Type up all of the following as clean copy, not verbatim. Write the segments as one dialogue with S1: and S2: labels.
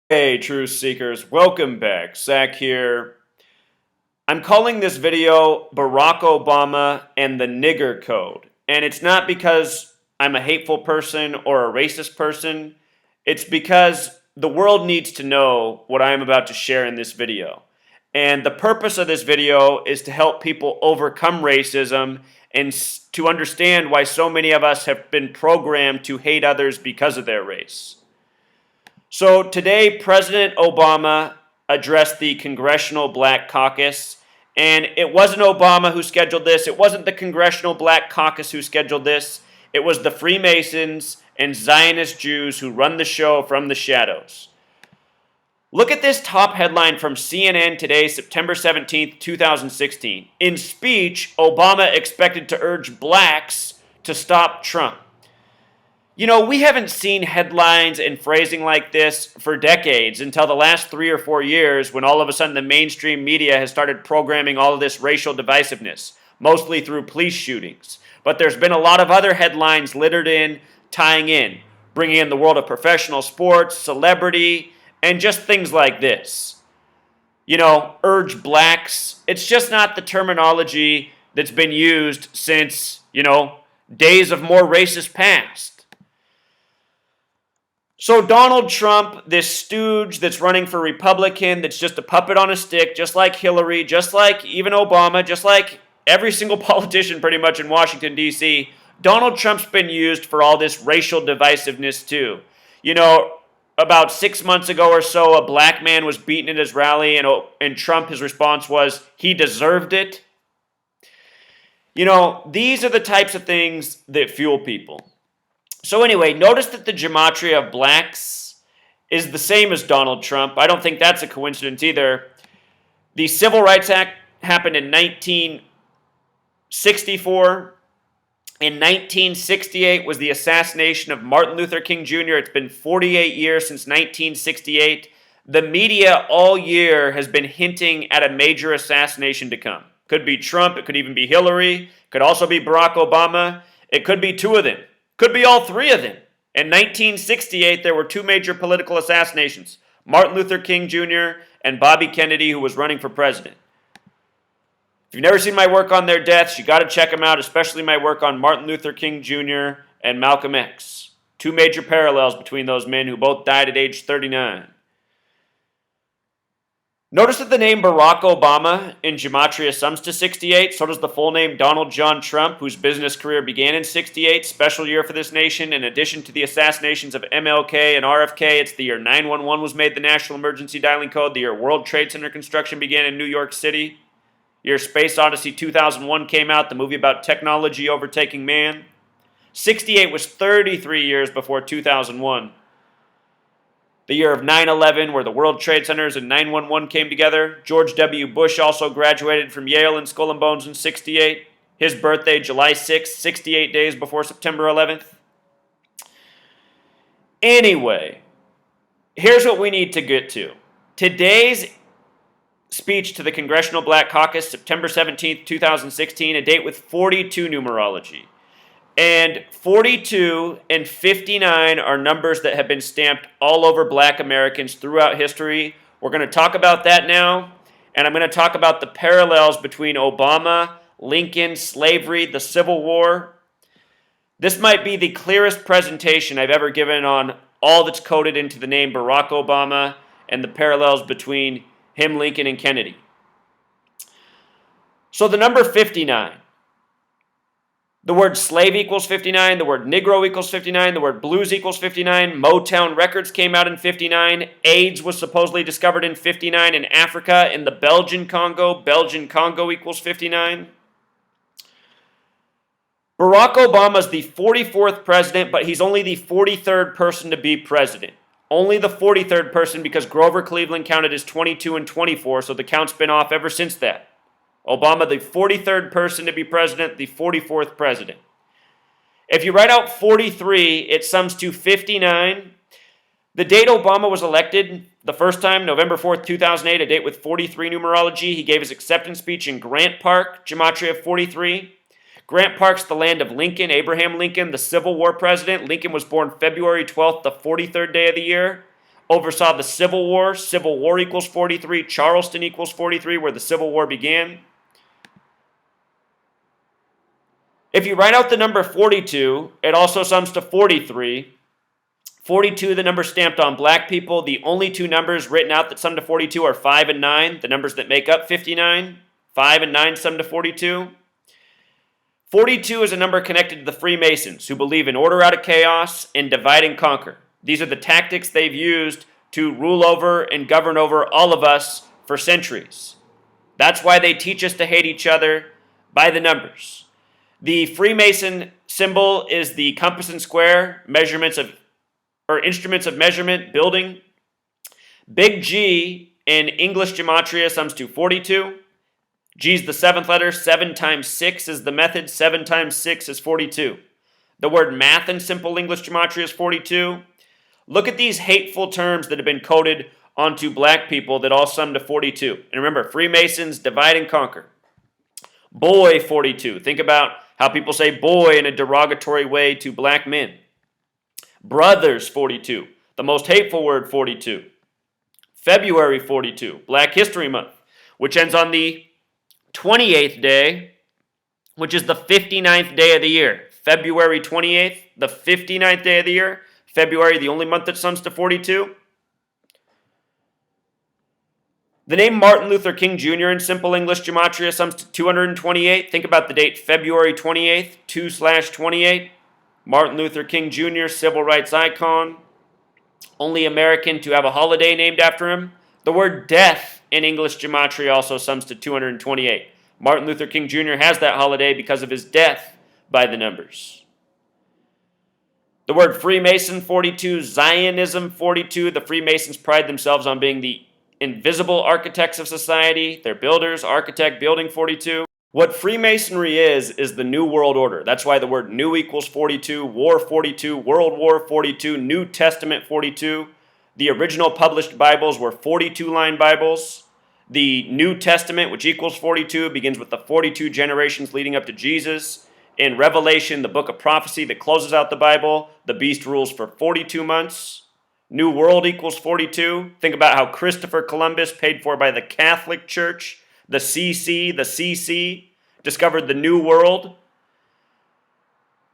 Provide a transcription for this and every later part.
S1: Hey, truth seekers, welcome back. Zach here. I'm calling this video Barack Obama and the Nigger Code. And it's not because I'm a hateful person or a racist person. It's because the world needs to know what I am about to share in this video. And the purpose of this video is to help people overcome racism and to understand why so many of us have been programmed to hate others because of their race. So today, President Obama addressed the Congressional Black Caucus, and it wasn't Obama who scheduled this. It wasn't the Congressional Black Caucus who scheduled this. It was the Freemasons and Zionist Jews who run the show from the shadows. Look at this top headline from CNN today, September 17th, 2016. In speech, Obama expected to urge blacks to stop Trump. You know, we haven't seen headlines and phrasing like this for decades until the last 3 or 4 years when all of a sudden the mainstream media has started programming all of this racial divisiveness, mostly through police shootings. But there's been a lot of other headlines littered in, tying in, bringing in the world of professional sports, celebrity, and just things like this. You know, urge blacks. It's just not the terminology that's been used since, days of more racist past. So Donald Trump, this stooge that's running for Republican, that's just a puppet on a stick, just like Hillary, just like even Obama, just like every single politician pretty much in Washington, D.C., Donald Trump's been used for all this racial divisiveness too. You know, about 6 months ago or so, a black man was beaten at his rally, and Trump, his response was, he deserved it. You know, these are the types of things that fuel people. So anyway, notice that the gematria of blacks is the same as Donald Trump. I don't think that's a coincidence either. The Civil Rights Act happened in 1964. In 1968 was the assassination of Martin Luther King Jr. It's been 48 years since 1968. The media all year has been hinting at a major assassination to come. Could be Trump, it could even be Hillary, could also be Barack Obama, it could be two of them. Could be all three of them. In 1968, there were two major political assassinations, Martin Luther King Jr. and Bobby Kennedy, who was running for president. If you've never seen my work on their deaths, you got to check them out, especially my work on Martin Luther King Jr. and Malcolm X. Two major parallels between those men who both died at age 39. Notice that the name Barack Obama in gematria sums to 68. So does the full name Donald John Trump, whose business career began in 68. Special year for this nation. In addition to the assassinations of MLK and RFK, it's the year 911 was made the national emergency dialing code. The year World Trade Center construction began in New York City. The year Space Odyssey 2001 came out, the movie about technology overtaking man. 68 was 33 years before 2001. The year of 9/11, where the World Trade Centers and 911 came together. George W. Bush also graduated from Yale and Skull and Bones in 68. His birthday, July 6th, 68 days before September 11th. Anyway, here's what we need to get to. Today's speech to the Congressional Black Caucus, September 17th, 2016, a date with 42 numerology. And 42 and 59 are numbers that have been stamped all over black Americans throughout history. We're going to talk about that now, and I'm going to talk about the parallels between Obama, Lincoln, slavery, the Civil War. This might be the clearest presentation I've ever given on all that's coded into the name Barack Obama and the parallels between him, Lincoln, and Kennedy. So the number 59. The word slave equals 59, the word Negro equals 59, the word blues equals 59, Motown Records came out in 59, AIDS was supposedly discovered in 59 in Africa, in the Belgian Congo equals 59. Barack Obama is the 44th president, but he's only the 43rd person to be president. Only the 43rd person because Grover Cleveland counted as 22 and 24, so the count's been off ever since that. Obama, the 43rd person to be president, the 44th president. If you write out 43, it sums to 59. The date Obama was elected the first time, November 4th, 2008, a date with 43 numerology. He gave his acceptance speech in Grant Park, gematria of 43. Grant Park's the land of Lincoln, Abraham Lincoln, the Civil War president. Lincoln was born February 12th, the 43rd day of the year. oversaw the Civil War. Civil War equals 43. Charleston equals 43, where the Civil War began. If you write out the number 42, it also sums to 43. 42, the number stamped on black people. The only two numbers written out that sum to 42 are 5 and 9, the numbers that make up 59. 5 and 9 sum to 42. 42 is a number connected to the Freemasons, who believe in order out of chaos and divide and conquer. These are the tactics they've used to rule over and govern over all of us for centuries. That's why they teach us to hate each other by the numbers. The Freemason symbol is the compass and square, instruments of measurement, building. Big G in English gematria sums to 42. G is the seventh letter. 7 times 6 is the method. 7 times 6 is 42. The word math in simple English gematria is 42. Look at these hateful terms that have been coded onto black people that all sum to 42. And remember, Freemasons divide and conquer. Boy, 42. Think about how people say boy in a derogatory way to black men. Brothers, 42. The most hateful word, 42. February, 42. Black History Month, which ends on the 28th day, which is the 59th day of the year. February 28th, the 59th day of the year. February, the only month that sums to 42. The name Martin Luther King Jr. in simple English gematria sums to 228. Think about the date February 28th, 2/28. Martin Luther King Jr., civil rights icon. Only American to have a holiday named after him. The word death in English gematria also sums to 228. Martin Luther King Jr. has that holiday because of his death by the numbers. The word Freemason, 42. Zionism, 42. The Freemasons pride themselves on being the invisible architects of society. They're builders, architect, building, 42. What Freemasonry is the New World Order. That's why the word new equals 42, war 42, World War 42, New Testament 42. The original published Bibles were 42-line Bibles. The New Testament, which equals 42, begins with the 42 generations leading up to Jesus. In Revelation, the book of prophecy that closes out the Bible, the beast rules for 42 months. New World equals 42. Think about how Christopher Columbus, paid for by the Catholic Church, the CC, discovered the New World.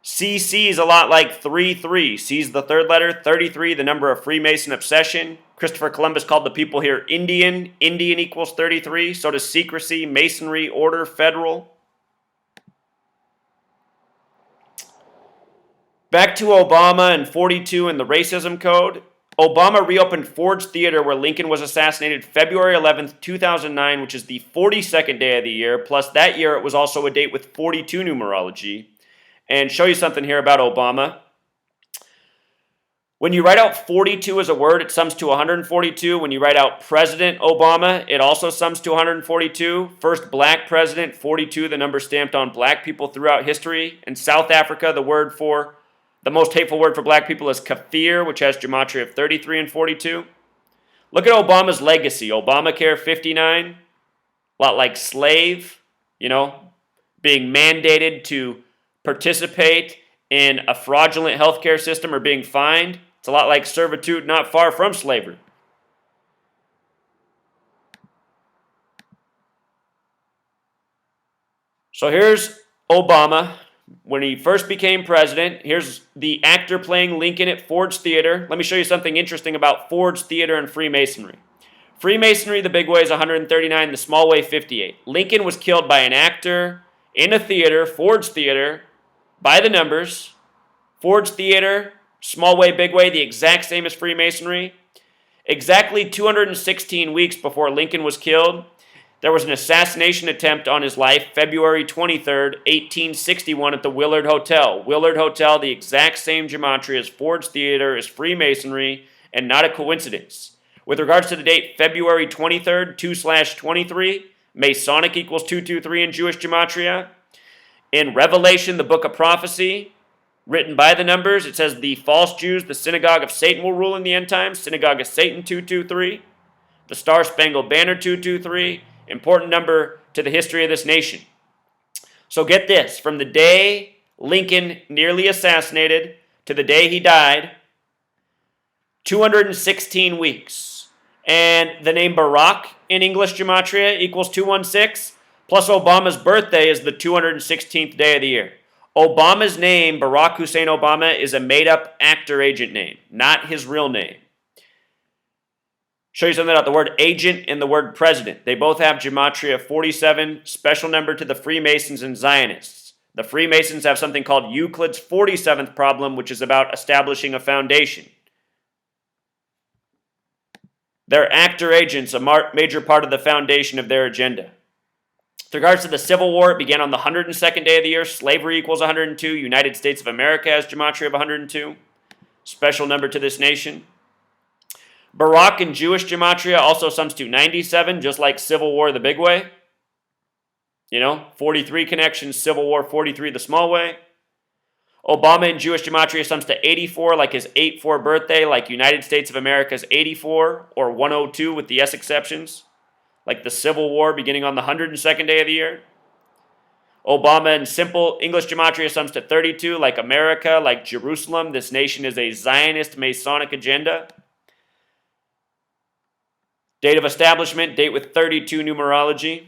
S1: CC is a lot like 33. C is the third letter. 33, the number of Freemason obsession. Christopher Columbus called the people here Indian. Indian equals 33. So does secrecy, masonry, order, federal. Back to Obama and 42 and the racism code. Obama reopened Ford's Theater where Lincoln was assassinated February 11th, 2009, which is the 42nd day of the year. Plus that year it was also a date with 42 numerology. And show you something here about Obama. When you write out 42 as a word, it sums to 142. When you write out President Obama, it also sums to 142. First black president, 42, the number stamped on black people throughout history. In South Africa, the most hateful word for black people is kafir, which has gematria of 33 and 42. Look at Obama's legacy. Obamacare, 59. A lot like slave, being mandated to participate in a fraudulent healthcare system or being fined. It's a lot like servitude, not far from slavery. So here's Obama. When he first became president, here's the actor playing Lincoln at Ford's Theater. Let me show you something interesting about Ford's Theater and Freemasonry. Freemasonry, the big way is 139, the small way 58. Lincoln was killed by an actor in a theater, Ford's Theater, by the numbers. Ford's Theater, small way, big way, the exact same as Freemasonry. Exactly 216 weeks before Lincoln was killed, there was an assassination attempt on his life, February 23rd, 1861 at the Willard Hotel. Willard Hotel, the exact same gematria as Ford's Theater, is Freemasonry, and not a coincidence. With regards to the date, February 23rd, 2/23, Masonic equals 223 in Jewish gematria. In Revelation, the book of prophecy, written by the numbers, it says the false Jews, the synagogue of Satan will rule in the end times. Synagogue of Satan, 223. The Star-Spangled Banner, 223. Important number to the history of this nation. So get this, from the day Lincoln nearly assassinated to the day he died, 216 weeks. And the name Barack in English gematria equals 216, plus Obama's birthday is the 216th day of the year. Obama's name, Barack Hussein Obama, is a made-up actor agent name, not his real name. Show you something about the word agent and the word president. They both have gematria 47, special number to the Freemasons and Zionists. The Freemasons have something called Euclid's 47th problem, which is about establishing a foundation. They're actor agents, a major part of the foundation of their agenda. With regards to the Civil War, it began on the 102nd day of the year. Slavery equals 102. United States of America has gematria of 102. Special number to this nation. Barack in Jewish gematria also sums to 97, just like Civil War the big way. 43 connections, Civil War 43 the small way. Obama in Jewish gematria sums to 84, like his 8-4 birthday, like United States of America's 84, or 102 with the S exceptions, like the Civil War beginning on the 102nd day of the year. Obama in simple English gematria sums to 32, like America, like Jerusalem. This nation is a Zionist Masonic agenda. Date of establishment, date with 32 numerology.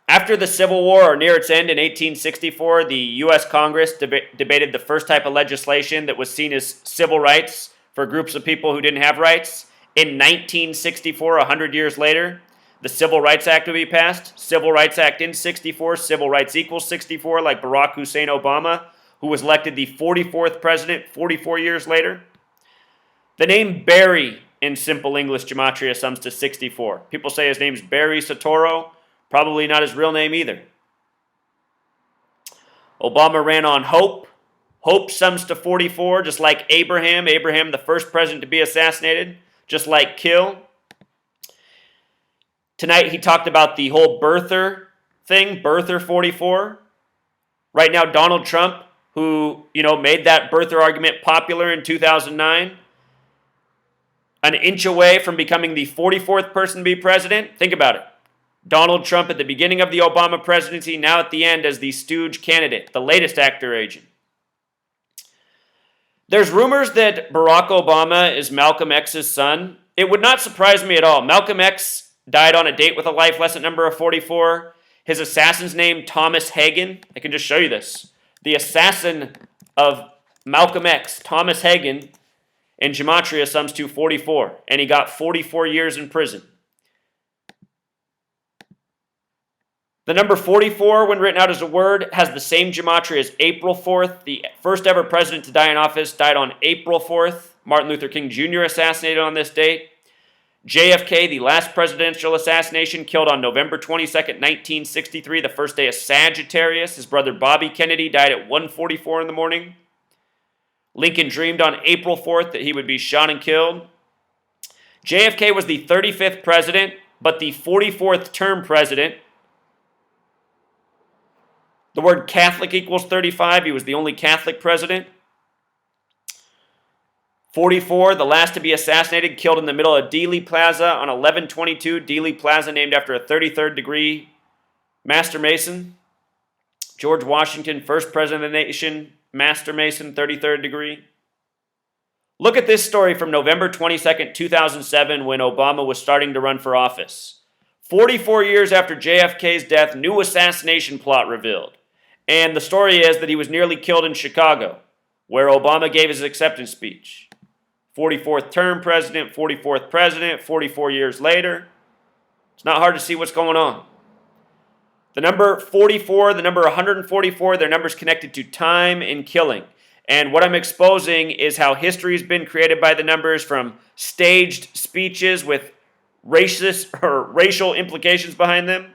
S1: After the Civil War, or near its end in 1864, the U.S. Congress debated the first type of legislation that was seen as civil rights for groups of people who didn't have rights. In 1964, 100 years later, the Civil Rights Act would be passed. Civil Rights Act in 64, civil rights equals 64, like Barack Hussein Obama, who was elected the 44th president 44 years later. The name Barry in simple English gematria sums to 64. People say his name's Barry Soetoro. Probably not his real name either. Obama ran on hope. Hope sums to 44, just like Abraham. Abraham, the first president to be assassinated, just like Kill. Tonight he talked about the whole birther thing, birther 44. Right now, Donald Trump, who made that birther argument popular in 2009, an inch away from becoming the 44th person to be president. Think about it. Donald Trump at the beginning of the Obama presidency, now at the end as the stooge candidate, the latest actor agent. There's rumors that Barack Obama is Malcolm X's son. It would not surprise me at all. Malcolm X died on a date with a life lesson number of 44. His assassin's name, Thomas Hagen. I can just show you this. The assassin of Malcolm X, Thomas Hagen, in gematria sums to 44, and he got 44 years in prison. The number 44, when written out as a word, has the same gematria as April 4th. The first ever president to die in office died on April 4th. Martin Luther King Jr. assassinated on this date. JFK, the last presidential assassination, killed on November 22nd, 1963, the first day of Sagittarius. His brother Bobby Kennedy died at 1:44 in the morning. Lincoln dreamed on April 4th that he would be shot and killed. JFK was the 35th president, but the 44th term president. The word Catholic equals 35. He was the only Catholic president. 44, the last to be assassinated, killed in the middle of Dealey Plaza on 11/22. Dealey Plaza named after a 33rd degree Master Mason. George Washington, first president of the nation, Master Mason, 33rd degree. Look at this story from November 22nd, 2007, when Obama was starting to run for office. 44 years after JFK's death, new assassination plot revealed. And the story is that he was nearly killed in Chicago, where Obama gave his acceptance speech. 44th term president, 44th president, 44 years later. It's not hard to see what's going on. The number 44, the number 144, their numbers connected to time and killing. And what I'm exposing is how history has been created by the numbers, from staged speeches with racist or racial implications behind them,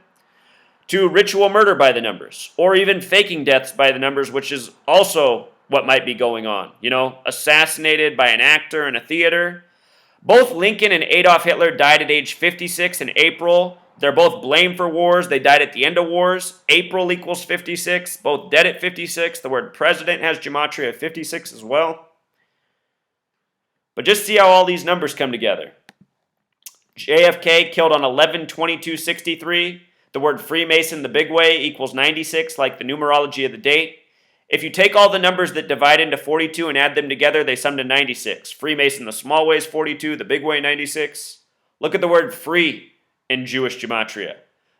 S1: to ritual murder by the numbers, or even faking deaths by the numbers, which is also what might be going on. Assassinated by an actor in a theater. Both Lincoln and Adolf Hitler died at age 56 in April. They're both blamed for wars. They died at the end of wars. April equals 56. Both dead at 56. The word president has gematria of 56 as well. But just see how all these numbers come together. JFK killed on 11/22/63. The word Freemason the big way equals 96, like the numerology of the date. If you take all the numbers that divide into 42 and add them together, they sum to 96. Freemason, the small way is 42, the big way 96. Look at the word free in Jewish gematria.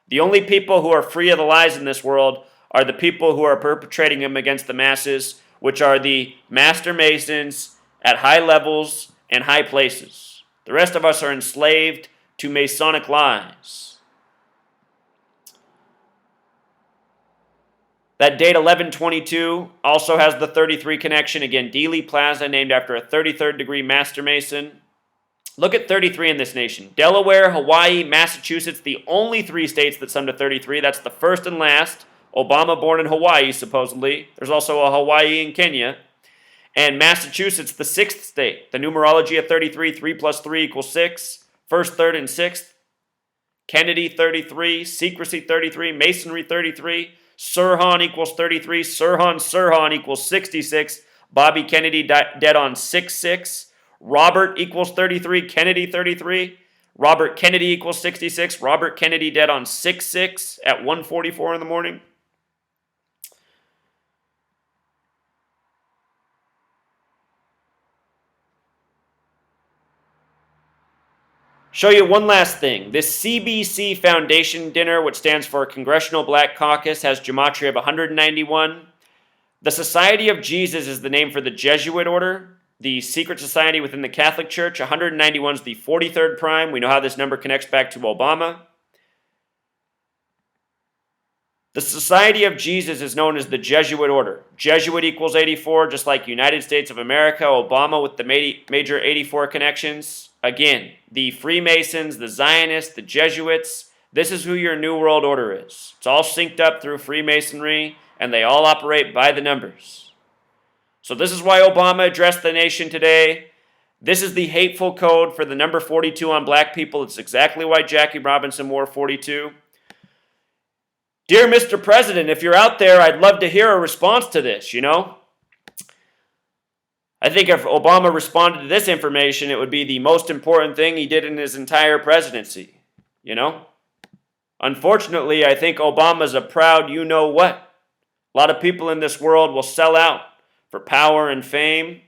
S1: The only people who are free of the lies in this world are the people who are perpetrating them against the masses, which are the master masons at high levels and high places. The rest of us are enslaved to Masonic lies. That date 1122 also has the 33 connection. Again, Dealey Plaza, named after a 33rd degree Master Mason. Look at 33 in this nation. Delaware, Hawaii, Massachusetts, the only 3 states that sum to 33. That's the first and last. Obama born in Hawaii, supposedly. There's also a Hawaii in Kenya. And Massachusetts, the 6th state. The numerology of 33, 3 plus 3 equals 6. First, third, and 6th. Kennedy, 33. Secrecy, 33. Masonry, 33. Sirhan equals 33. Sirhan equals 66. Bobby Kennedy dead on 6-6. Robert equals 33. Kennedy 33. Robert Kennedy equals 66. Robert Kennedy dead on 6-6 at 1:44 in the morning. Show you one last thing. This CBC Foundation dinner, which stands for Congressional Black Caucus, has gematria of 191. The Society of Jesus is the name for the Jesuit order. The secret society within the Catholic Church, 191 is the 43rd prime. We know how this number connects back to Obama. The Society of Jesus is known as the Jesuit order. Jesuit equals 84, just like United States of America, Obama with the major 84 connections. Again, the Freemasons, the Zionists, the Jesuits, this is who your New World Order is. It's all synced up through Freemasonry, and they all operate by the numbers. So this is why Obama addressed the nation today. This is the hateful code for the number 42 on black people. It's exactly why Jackie Robinson wore 42. Dear Mr. President, if you're out there, I'd love to hear a response to this, I think if Obama responded to this information, it would be the most important thing he did in his entire presidency, Unfortunately, I think Obama's a proud you-know-what. A lot of people in this world will sell out for power and fame.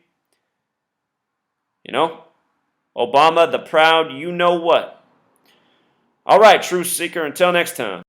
S1: Obama, the proud you-know-what. All right, Truth Seeker, until next time.